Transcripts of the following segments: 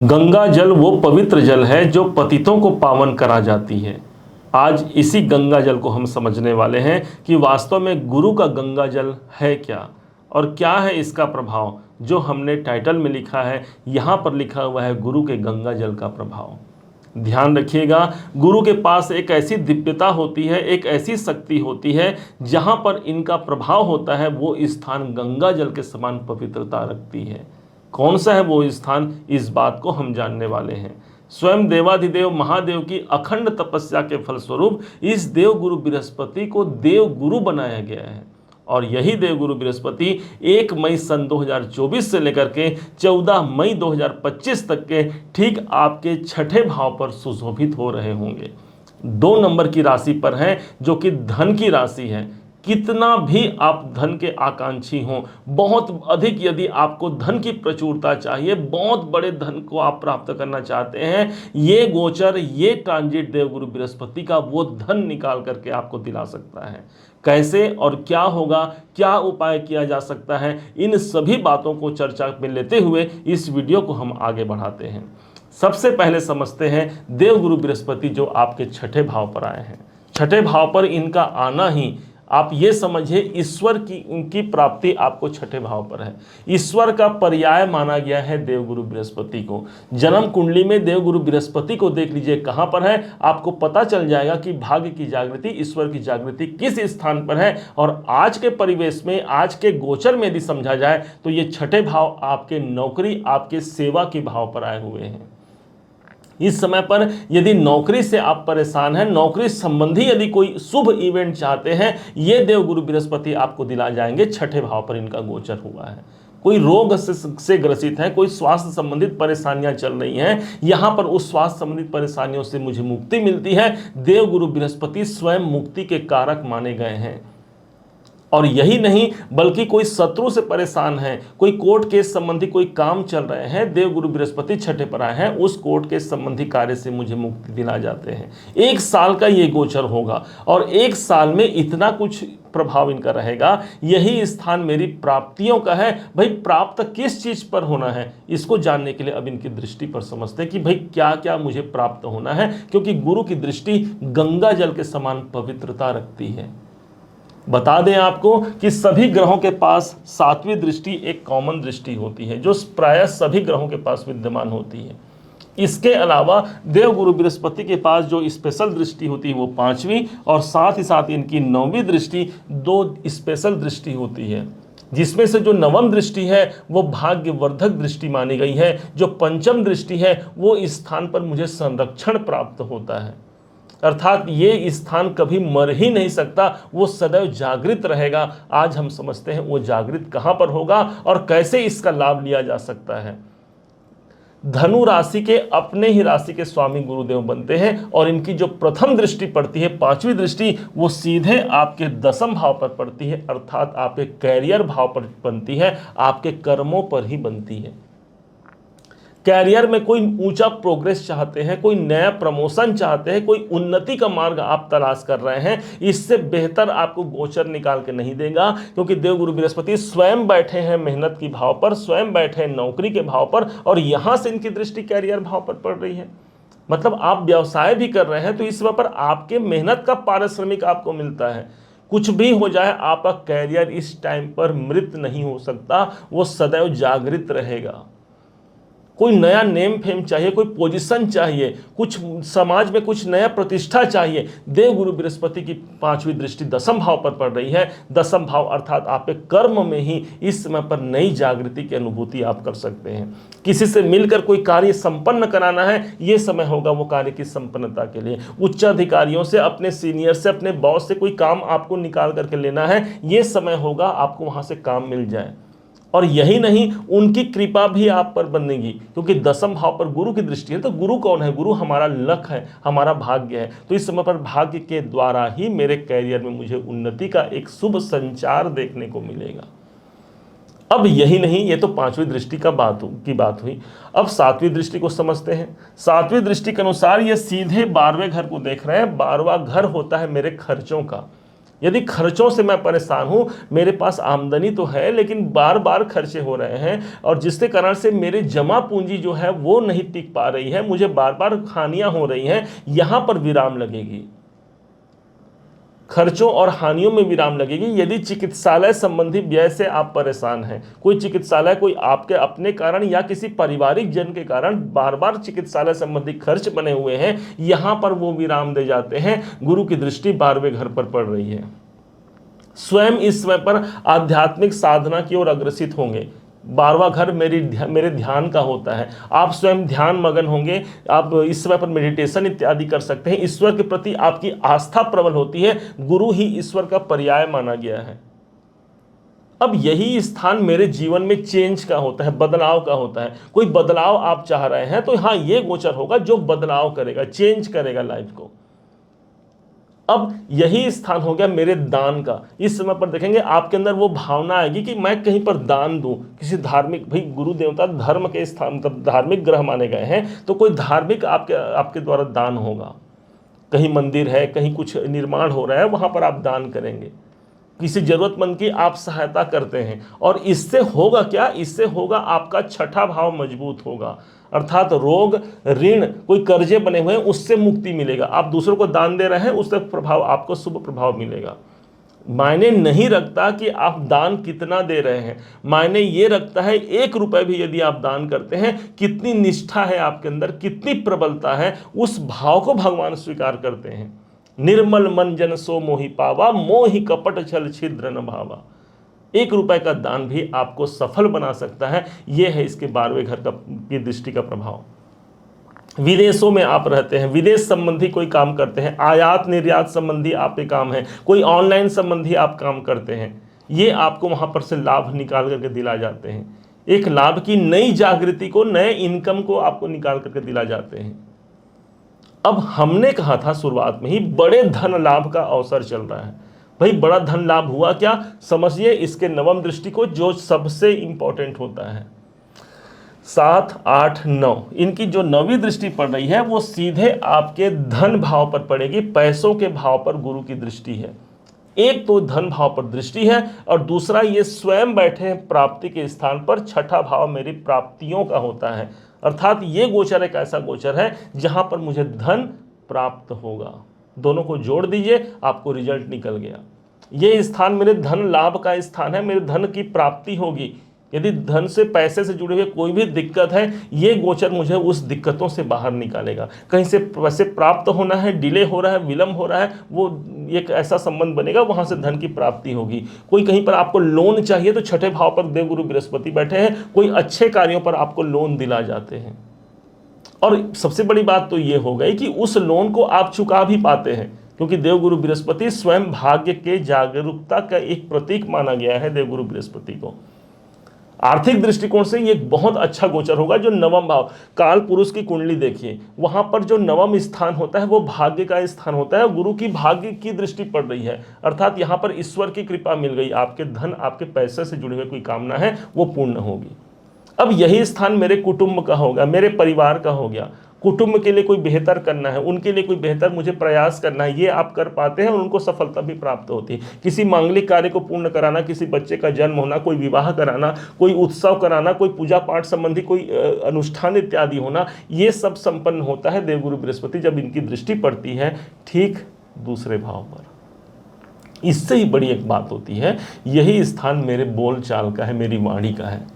गंगा जल वो पवित्र जल है जो पतितों को पावन करा जाती है। आज इसी गंगा जल को हम समझने वाले हैं कि वास्तव में गुरु का गंगा जल है क्या और क्या है इसका प्रभाव। जो हमने टाइटल में लिखा है, यहाँ पर लिखा हुआ है गुरु के गंगा जल का प्रभाव। ध्यान रखिएगा, गुरु के पास एक ऐसी दिव्यता होती है, एक ऐसी शक्ति होती है, जहाँ पर इनका प्रभाव होता है वो स्थान गंगा जल के समान पवित्रता रखती है। कौन सा है वो स्थान, इस बात को हम जानने वाले हैं। स्वयं देवाधिदेव महादेव की अखंड तपस्या के फलस्वरूप इस देव गुरु बृहस्पति को देव गुरु बनाया गया है। और यही देव गुरु बृहस्पति 1 मई सन 2024 से लेकर के 14 मई 2025 तक के ठीक आपके छठे भाव पर सुशोभित हो रहे होंगे। 2 नंबर की राशि पर हैं, जो कि धन की राशि है। कितना भी आप धन के आकांक्षी हों, बहुत अधिक यदि आपको धन की प्रचुरता चाहिए, बहुत बड़े धन को आप प्राप्त करना चाहते हैं, ये गोचर, ये ट्रांजिट देवगुरु बृहस्पति का वो धन निकाल करके आपको दिला सकता है। कैसे और क्या होगा, क्या उपाय किया जा सकता है, इन सभी बातों को चर्चा में लेते हुए इस वीडियो को हम आगे बढ़ाते हैं। सबसे पहले समझते हैं देवगुरु बृहस्पति जो आपके छठे भाव पर आए हैं। छठे भाव पर इनका आना ही आप ये समझिए ईश्वर की उनकी प्राप्ति आपको छठे भाव पर है। ईश्वर का पर्याय माना गया है देवगुरु बृहस्पति को। जन्म कुंडली में देवगुरु बृहस्पति को देख लीजिए कहाँ पर है, आपको पता चल जाएगा कि भाग्य की जागृति, ईश्वर की जागृति किस स्थान पर है। और आज के परिवेश में, आज के गोचर में यदि समझा जाए तो ये छठे भाव आपके नौकरी, आपके सेवा के भाव पर आए हुए हैं। इस समय पर यदि नौकरी से आप परेशान हैं, नौकरी संबंधी यदि कोई शुभ इवेंट चाहते हैं, ये देवगुरु बृहस्पति आपको दिला जाएंगे। छठे भाव पर इनका गोचर हुआ है। कोई रोग से ग्रसित है, कोई स्वास्थ्य संबंधित परेशानियां चल रही हैं, यहां पर उस स्वास्थ्य संबंधित परेशानियों से मुझे मुक्ति मिलती है। देवगुरु बृहस्पति स्वयं मुक्ति के कारक माने गए हैं। और यही नहीं, बल्कि कोई शत्रु से परेशान है, कोई कोर्ट केस संबंधी कोई काम चल रहे हैं, देवगुरु बृहस्पति छठे पर आए हैं, उस कोर्ट केस संबंधी कार्य से मुझे मुक्ति दिला जाते हैं। 1 साल का ये गोचर होगा और 1 साल में इतना कुछ प्रभाव इनका रहेगा। यही स्थान मेरी प्राप्तियों का है। भाई प्राप्त किस चीज पर होना है, इसको जानने के लिए अब इनकी दृष्टि पर समझते हैं कि भाई क्या क्या मुझे प्राप्त होना है, क्योंकि गुरु की दृष्टि गंगा जल के समान पवित्रता रखती है। बता दें आपको कि सभी ग्रहों के पास 7वीं दृष्टि एक कॉमन दृष्टि होती है, जो प्रायः सभी ग्रहों के पास विद्यमान होती है। इसके अलावा देवगुरु बृहस्पति के पास जो स्पेशल दृष्टि होती है वो 5वीं, और साथ ही साथ इनकी 9वीं दृष्टि 2 स्पेशल दृष्टि होती है, जिसमें से जो 9वीं दृष्टि है वो भाग्यवर्धक दृष्टि मानी गई है। जो 5वीं दृष्टि है वो इस स्थान पर मुझे संरक्षण प्राप्त होता है, अर्थात ये स्थान कभी मर ही नहीं सकता, वो सदैव जागृत रहेगा। आज हम समझते हैं वो जागृत कहाँ पर होगा और कैसे इसका लाभ लिया जा सकता है। धनु राशि के अपने ही राशि के स्वामी गुरुदेव बनते हैं और इनकी जो प्रथम दृष्टि पड़ती है, 5वीं दृष्टि, वो सीधे आपके 10वें भाव पर पड़ती है, अर्थात आपके कैरियर भाव पर बनती है, आपके कर्मों पर ही बनती है। कैरियर में कोई ऊंचा प्रोग्रेस चाहते हैं, कोई नया प्रमोशन चाहते हैं, कोई उन्नति का मार्ग आप तलाश कर रहे हैं, इससे बेहतर आपको गोचर निकाल के नहीं देगा, क्योंकि देवगुरु बृहस्पति स्वयं बैठे हैं मेहनत की भाव पर, स्वयं बैठे हैं नौकरी के भाव पर, और यहां से इनकी दृष्टि कैरियर भाव पर पड़ रही है। मतलब आप व्यवसाय भी कर रहे हैं तो इस समय पर आपके मेहनत का पारिश्रमिक आपको मिलता है। कुछ भी हो जाए, आपका कैरियर इस टाइम पर मृत नहीं हो सकता, वो सदैव जागृत रहेगा। कोई नया नेम फेम चाहिए, कोई पोजीशन चाहिए, कुछ समाज में कुछ नया प्रतिष्ठा चाहिए, देवगुरु बृहस्पति की 5वीं दृष्टि 10वें भाव पर पड़ रही है। 10वें भाव अर्थात आपके कर्म में ही इस समय पर नई जागृति की अनुभूति आप कर सकते हैं। किसी से मिलकर कोई कार्य संपन्न कराना है, ये समय होगा वो कार्य की संपन्नता के लिए। उच्च अधिकारियों से, अपने सीनियर से, अपने बॉस से कोई काम आपको निकाल करके लेना है, ये समय होगा आपको वहाँ से काम मिल जाए। और यही नहीं, उनकी कृपा भी आप पर बनेगी, क्योंकि 10वें भाव पर गुरु की दृष्टि है। तो गुरु कौन है? गुरु हमारा लक है, हमारा भाग्य है। तो इस समय पर भाग्य के द्वारा ही मेरे कैरियर में मुझे उन्नति का एक शुभ संचार देखने को मिलेगा। अब यही नहीं, ये तो 5वीं दृष्टि की बात हुई। अब 7वीं दृष्टि को समझते हैं। 7वीं दृष्टि के अनुसार ये सीधे 12वें घर को देख रहे हैं। 12वां घर होता है मेरे खर्चों का। यदि खर्चों से मैं परेशान हूं, मेरे पास आमदनी तो है लेकिन बार बार खर्चे हो रहे हैं और जिसके कारण से मेरे जमा पूंजी जो है वो नहीं टिक पा रही है, मुझे बार बार हानियां हो रही हैं, यहां पर विराम लगेगी। खर्चों और हानियों में विराम लगेगी। यदि चिकित्सालय संबंधी व्यय से आप परेशान हैं, कोई चिकित्सालय कोई आपके अपने कारण या किसी पारिवारिक जन के कारण बार बार चिकित्सालय संबंधी खर्च बने हुए हैं, यहां पर वो विराम दे जाते हैं। गुरु की दृष्टि 12वें घर पर पड़ रही है। स्वयं इस समय पर आध्यात्मिक साधना की ओर अग्रसित होंगे। 12वां घर मेरे ध्यान का होता है। आप स्वयं ध्यान मगन होंगे। आप इस समय पर मेडिटेशन इत्यादि कर सकते हैं। ईश्वर के प्रति आपकी आस्था प्रबल होती है। गुरु ही ईश्वर का पर्याय माना गया है। अब यही स्थान मेरे जीवन में चेंज का होता है, बदलाव का होता है। कोई बदलाव आप चाह रहे हैं तो हाँ, ये गोचर होगा जो बदलाव करेगा, चेंज करेगा लाइफ को। अब यही स्थान हो गया मेरे दान का। इस समय पर देखेंगे आपके अंदर वो भावना आएगी कि मैं कहीं पर दान दूं, किसी धार्मिक, भाई गुरु देवता धर्म के स्थान, मतलब धार्मिक ग्रह माने गए हैं, तो कोई धार्मिक आपके द्वारा दान होगा। कहीं मंदिर है, कहीं कुछ निर्माण हो रहा है, वहां पर आप दान करेंगे। किसी जरूरतमंद की आप सहायता करते हैं और इससे होगा क्या? इससे होगा आपका छठा भाव मजबूत होगा, अर्थात रोग, ऋण, कोई कर्जे बने हुए हैं उससे मुक्ति मिलेगा। आप दूसरों को दान दे रहे हैं, उससे प्रभाव, आपको शुभ प्रभाव मिलेगा। मायने नहीं रखता कि आप दान कितना दे रहे हैं, मायने ये रखता है 1 रुपए भी यदि आप दान करते हैं, कितनी निष्ठा है आपके अंदर, कितनी प्रबलता है, उस भाव को भगवान स्वीकार करते हैं। निर्मल मन जन सो मोहि पावा, मोहि कपट छल छिद्र न भावा। 1 रुपए का दान भी आपको सफल बना सकता है। यह है इसके 12वें घर की दृष्टि का प्रभाव। विदेशों में आप रहते हैं, विदेश संबंधी कोई काम करते हैं, आयात निर्यात संबंधी आपके काम है, कोई ऑनलाइन संबंधी आप काम करते हैं, ये आपको वहां पर से लाभ निकाल करके दिला जाते हैं। एक लाभ की नई जागृति को, नए इनकम को आपको निकाल करके दिला जाते हैं। अब हमने कहा था शुरुआत में ही, बड़े धन लाभ का अवसर चल रहा है। भाई बड़ा धन लाभ हुआ क्या? समझिए इसके नवम दृष्टि को, जो सबसे इंपॉर्टेंट होता है। 7, 8, 9, इनकी जो 9वीं दृष्टि पड़ रही है वो सीधे आपके धन भाव पर पड़ेगी। पैसों के भाव पर गुरु की दृष्टि है। एक तो धन भाव पर दृष्टि है और दूसरा ये स्वयं बैठे हैं प्राप्ति के स्थान पर। छठा भाव मेरी प्राप्तियों का होता है, अर्थात ये गोचर एक ऐसा गोचर है जहां पर मुझे धन प्राप्त होगा। दोनों को जोड़ दीजिए, आपको रिजल्ट निकल गया। ये स्थान मेरे धन लाभ का स्थान है, मेरे धन की प्राप्ति होगी। यदि धन से, पैसे से जुड़े हुए कोई भी दिक्कत है, ये गोचर मुझे उस दिक्कतों से बाहर निकालेगा। कहीं से पैसे प्राप्त होना है, डिले हो रहा है, विलंब हो रहा है, वो एक ऐसा संबंध बनेगा, वहां से धन की प्राप्ति होगी। कोई कहीं पर आपको लोन चाहिए तो छठे भाव पर देवगुरु बृहस्पति बैठे हैं, कोई अच्छे कार्यों पर आपको लोन दिला जाते हैं। और सबसे बड़ी बात तो ये हो गई कि उस लोन को आप चुका भी पाते हैं, क्योंकि देवगुरु बृहस्पति स्वयं भाग्य के जागरूकता का एक प्रतीक माना गया है। देवगुरु बृहस्पति को आर्थिक दृष्टिकोण से ये बहुत अच्छा गोचर होगा। जो नवम भाव, काल पुरुष की कुंडली देखिए, वहां पर जो नवम स्थान होता है वो भाग्य का स्थान होता है। गुरु की भाग्य की दृष्टि पड़ रही है, अर्थात यहां पर ईश्वर की कृपा मिल गई। आपके धन, आपके पैसे से जुड़े हुए कोई कामना है वो पूर्ण होगी। अब यही स्थान मेरे कुटुंब का होगा, मेरे परिवार का हो गया। कुटुंब के लिए कोई बेहतर करना है, उनके लिए कोई बेहतर मुझे प्रयास करना है, ये आप कर पाते हैं और उनको सफलता भी प्राप्त होती है। किसी मांगलिक कार्य को पूर्ण कराना, किसी बच्चे का जन्म होना, कोई विवाह कराना, कोई उत्सव कराना, कोई पूजा पाठ संबंधी कोई अनुष्ठान इत्यादि होना, ये सब संपन्न होता है देवगुरु बृहस्पति जब इनकी दृष्टि पड़ती है ठीक दूसरे भाव पर। इससे ही बड़ी एक बात होती है, यही स्थान मेरे बोल चाल का है, मेरी वाणी का है।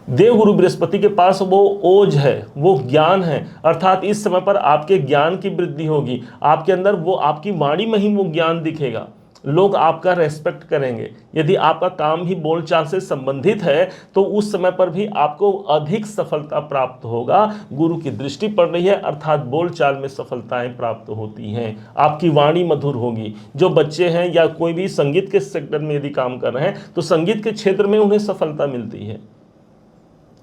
देवगुरु बृहस्पति के पास वो ओज है, वो ज्ञान है, अर्थात इस समय पर आपके ज्ञान की वृद्धि होगी। आपके अंदर वो, आपकी वाणी में ही वो ज्ञान दिखेगा। लोग आपका रेस्पेक्ट करेंगे। यदि आपका काम ही बोलचाल से संबंधित है तो उस समय पर भी आपको अधिक सफलता प्राप्त होगा। गुरु की दृष्टि पड़ रही है, अर्थात बोलचाल में सफलताएं प्राप्त होती हैं। आपकी वाणी मधुर होगी। जो बच्चे हैं या कोई भी संगीत के सेक्टर में यदि काम कर रहे हैं तो संगीत के क्षेत्र में उन्हें सफलता मिलती है।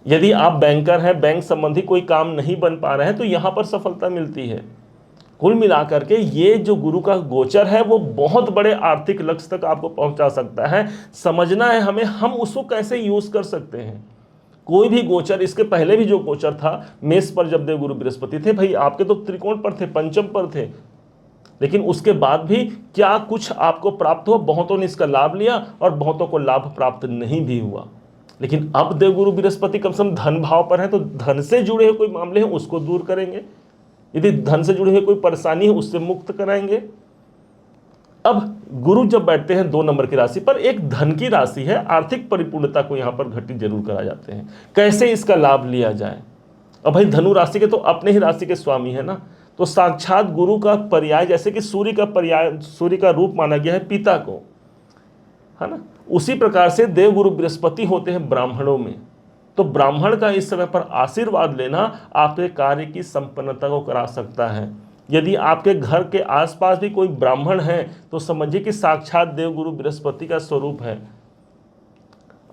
यदि आप बैंकर हैं, बैंक संबंधी कोई काम नहीं बन पा रहे हैं तो यहां पर सफलता मिलती है। कुल मिलाकर के ये जो गुरु का गोचर है वो बहुत बड़े आर्थिक लक्ष्य तक आपको पहुंचा सकता है। समझना है हमें, हम उसको कैसे यूज कर सकते हैं। कोई भी गोचर, इसके पहले भी जो गोचर था मेष पर जब देवगुरु बृहस्पति थे, भाई आपके तो त्रिकोण पर थे, पंचम पर थे, लेकिन उसके बाद भी क्या कुछ आपको प्राप्त हुआ? बहुतों ने इसका लाभ लिया और बहुतों को लाभ प्राप्त नहीं भी हुआ। लेकिन अब देवगुरु बृहस्पति कम से कम धन भाव पर है, तो धन से जुड़े हुए कोई मामले हैं उसको दूर करेंगे, यदि धन से जुड़े हुए कोई परेशानी है उससे मुक्त कराएंगे। अब गुरु जब बैठते हैं 2 नंबर की राशि पर, एक धन की राशि है, आर्थिक परिपूर्णता को यहां पर घटित जरूर करा जाते हैं। कैसे इसका लाभ लिया जाए? अब भाई धनु राशि के तो अपने ही राशि के स्वामी है ना, तो साक्षात गुरु का पर्याय, जैसे कि सूर्य का पर्याय, सूर्य का रूप माना गया है पिता को, है ना, उसी प्रकार से देवगुरु बृहस्पति होते हैं ब्राह्मणों में। तो ब्राह्मण का इस समय पर आशीर्वाद लेना आपके कार्य की संपन्नता को करा सकता है। यदि आपके घर के आसपास भी कोई ब्राह्मण है तो समझिए कि साक्षात देवगुरु बृहस्पति का स्वरूप है।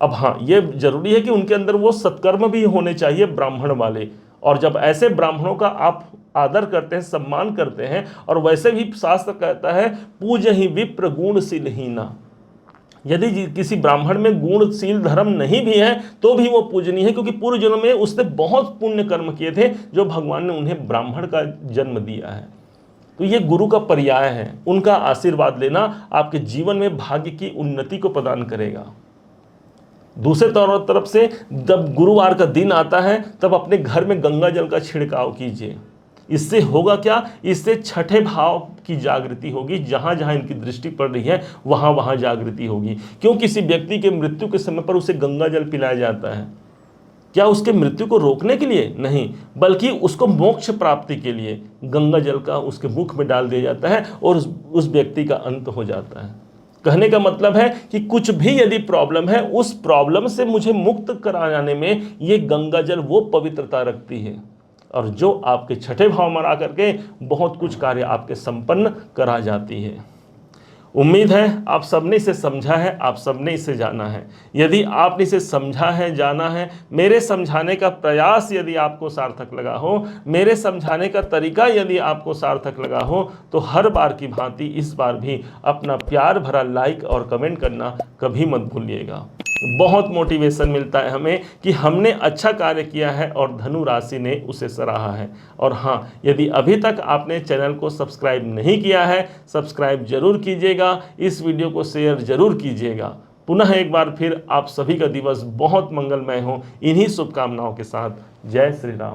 अब हाँ, ये जरूरी है कि उनके अंदर वो सत्कर्म भी होने चाहिए ब्राह्मण वाले, और जब ऐसे ब्राह्मणों का आप आदर करते हैं, सम्मान करते हैं, और वैसे भी शास्त्र कहता है पूजहि विप्र गुणशीलहीना, यदि किसी ब्राह्मण में गुणशील धर्म नहीं भी है तो भी वो पूजनीय है, क्योंकि पूर्व जन्म में उसने बहुत पुण्य कर्म किए थे जो भगवान ने उन्हें ब्राह्मण का जन्म दिया है। तो ये गुरु का पर्याय है, उनका आशीर्वाद लेना आपके जीवन में भाग्य की उन्नति को प्रदान करेगा। दूसरे तरफ से जब गुरुवार का दिन आता है तब अपने घर में गंगा जल का छिड़काव कीजिए। इससे होगा क्या? इससे छठे भाव की जागृति होगी, जहां जहां इनकी दृष्टि पड़ रही है वहां वहां जागृति होगी। क्यों किसी व्यक्ति के मृत्यु के समय पर उसे गंगा जल पिलाया जाता है? क्या उसके मृत्यु को रोकने के लिए? नहीं, बल्कि उसको मोक्ष प्राप्ति के लिए गंगा जल का उसके मुख में डाल दिया जाता है और उस व्यक्ति का अंत हो जाता है। कहने का मतलब है कि कुछ भी यदि प्रॉब्लम है, उस प्रॉब्लम से मुझे मुक्त कराने में ये गंगा जल वो पवित्रता रखती है, और जो आपके छठे भाव में आ करके बहुत कुछ कार्य आपके संपन्न करा जाती है। उम्मीद है आप सबने इसे समझा है, आप सबने इसे जाना है। यदि आपने इसे समझा है, जाना है, मेरे समझाने का प्रयास यदि आपको सार्थक लगा हो, मेरे समझाने का तरीका यदि आपको सार्थक लगा हो, तो हर बार की भांति इस बार भी अपना प्यार भरा लाइक और कमेंट करना कभी मत भूलिएगा। बहुत मोटिवेशन मिलता है हमें कि हमने अच्छा कार्य किया है और धनु राशि ने उसे सराहा है। और हाँ, यदि अभी तक आपने चैनल को सब्सक्राइब नहीं किया है, सब्सक्राइब जरूर कीजिएगा, इस वीडियो को शेयर जरूर कीजिएगा। पुनः एक बार फिर आप सभी का दिवस बहुत मंगलमय हो, इन्हीं शुभकामनाओं के साथ। जय श्री राम।